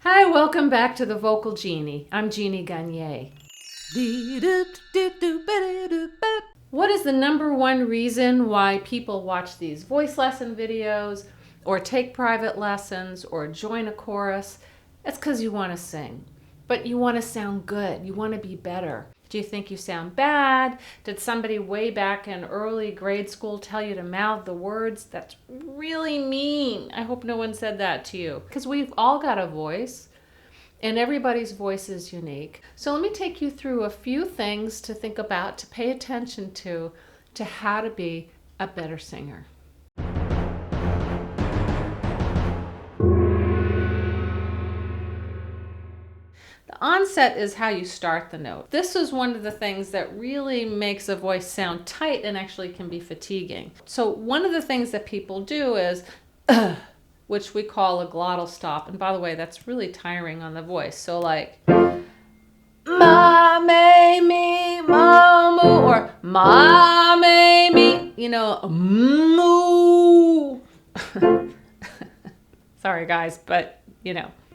Hi, welcome back to the Vocal Genie. I'm Jeannie Gagné. What is the number one reason why people watch these voice lesson videos or take private lessons or join a chorus? It's because you want to sing, but you want to sound good. You want to be better. Do you think you sound bad? Did somebody way back in early grade school tell you to mouth the words? That's really mean. I hope no one said that to you, because we've all got a voice and everybody's voice is unique. So let me take you through a few things to think about, to pay attention to how to be a better singer. The onset is how you start the note. This is one of the things that really makes a voice sound tight and actually can be fatiguing. So one of the things that people do is which we call a glottal stop. And by the way, that's really tiring on the voice. So like ma, me, me, ma, moo, or ma, me, me, moo. Sorry guys, but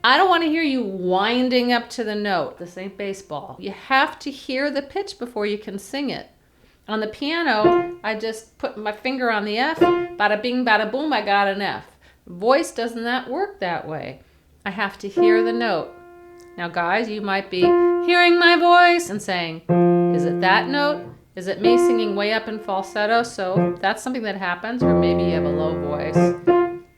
I don't want to hear you winding up to the note. This ain't baseball. You have to hear the pitch before you can sing it. On the piano, I just put my finger on the F, bada bing, bada boom, I got an F. Voice does not work that way. I have to hear the note. Now guys, you might be hearing my voice and saying, is it that note? Is it me singing way up in falsetto? So that's something that happens, or maybe you have a low voice.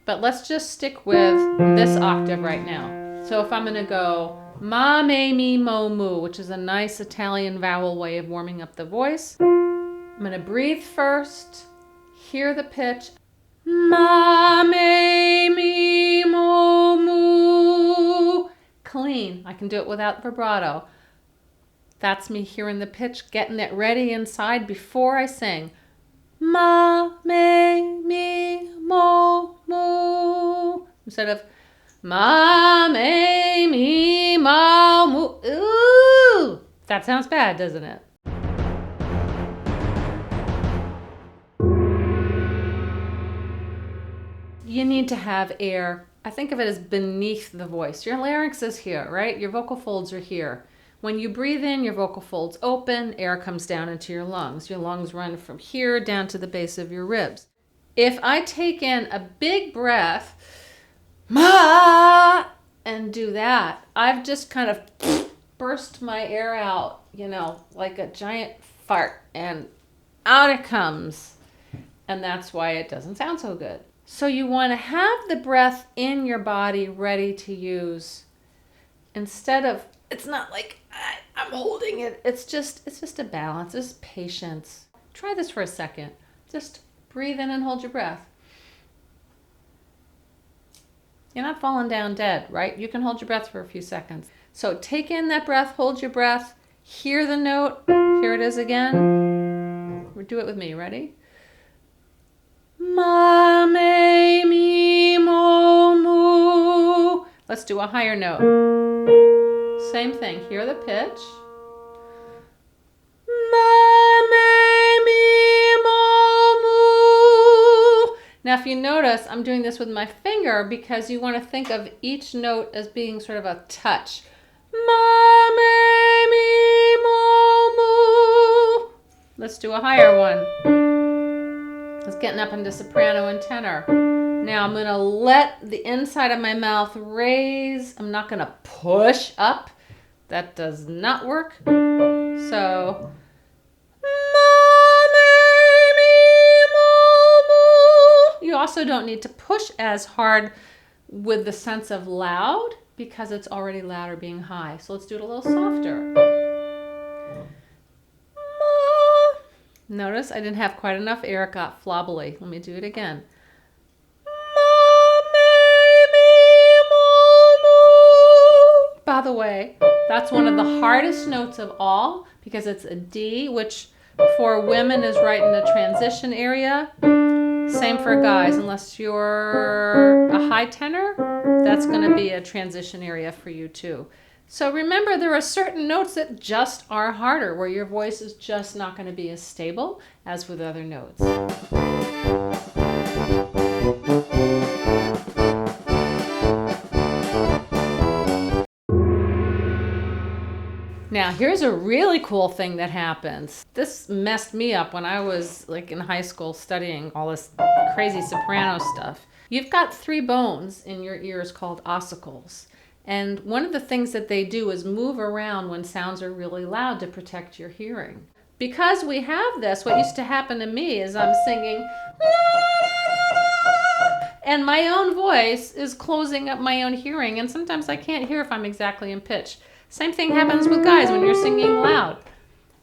But let's just stick with this octave right now. So if I'm going to go ma, me, mi, mo, moo, which is a nice Italian vowel way of warming up the voice, I'm going to breathe first, hear the pitch, ma, me, mi, mo, moo. Clean. I can do it without vibrato. That's me hearing the pitch, getting it ready inside before I sing. Ma, me, mi, mo, moo. Instead of ma, me, mi, mo, moo. Ooh! That sounds bad, doesn't it? You need to have air. I think of it as beneath the voice. Your larynx is here, right? Your vocal folds are here. When you breathe in, your vocal folds open, air comes down into your lungs. Your lungs run from here down to the base of your ribs. If I take in a big breath, ma, and do that, I've just kind of burst my air out, like a giant fart, and out it comes. And that's why it doesn't sound so good. So you want to have the breath in your body ready to use. Instead of, it's not like I'm holding it. It's just a balance. It's patience. Try this for a second. Just breathe in and hold your breath. You're not falling down dead, right? You can hold your breath for a few seconds. So take in that breath, hold your breath, hear the note. Here it is again. Do it with me. Ready? Ma, me, mi, mo, moo. Let's do a higher note. Same thing. Hear the pitch. Ma, me, mi, mo, moo. Now if you notice, I'm doing this with my finger because you want to think of each note as being sort of a touch. Ma, me, mi, mo, moo. Let's do a higher one. It's getting up into soprano and tenor. Now I'm going to let the inside of my mouth raise. I'm not going to push up. That does not work. So, ma, me, mi, mo, moo. You also don't need to push as hard with the sense of loud because it's already louder being high. So let's do it a little softer. Notice I didn't have quite enough air, it got flobbly. Let me do it again. Ma, me, mi, mo, moo. By the way, that's one of the hardest notes of all because it's a D, which for women is right in the transition area. Same for guys, unless you're a high tenor, that's going to be a transition area for you too. So remember, there are certain notes that just are harder, where your voice is just not going to be as stable as with other notes. Now, here's a really cool thing that happens. This messed me up when I was like in high school studying all this crazy soprano stuff. You've got 3 bones in your ears called ossicles. And one of the things that they do is move around when sounds are really loud to protect your hearing. Because we have this, what used to happen to me is I'm singing, and my own voice is closing up my own hearing, and sometimes I can't hear if I'm exactly in pitch. Same thing happens with guys when you're singing loud.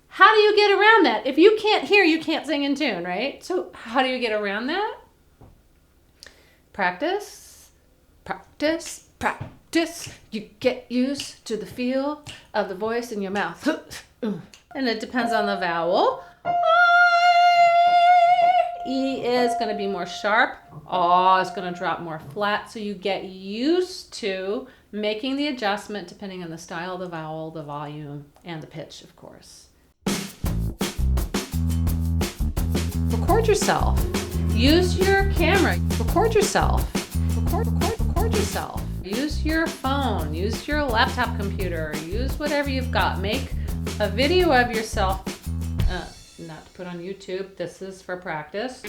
How do you get around that? If you can't hear, you can't sing in tune, right? So how do you get around that? Practice, practice, practice. You get used to the feel of the voice in your mouth. And it depends on the vowel. E is going to be more sharp. Aw is going to drop more flat. So you get used to making the adjustment depending on the style of the vowel, the volume, and the pitch, of course. Record yourself. Use your camera. Record yourself. Record yourself. Use your phone. Use your laptop computer. Use whatever you've got. Make a video of yourself. Not to put on YouTube. This is for practice.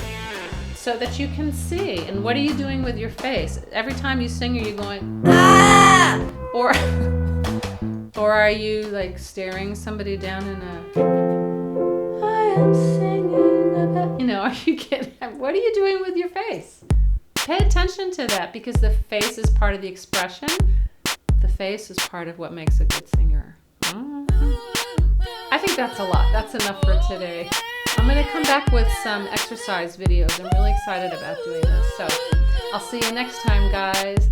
So that you can see. And what are you doing with your face? Every time you sing, are you going, ah! Or are you like staring somebody down in a, I am singing about, are you getting, what are you doing with your face? Pay attention to that because the face is part of the expression. The face is part of what makes a good singer. I think that's a lot. That's enough for today. I'm going to come back with some exercise videos. I'm really excited about doing this. So I'll see you next time, guys.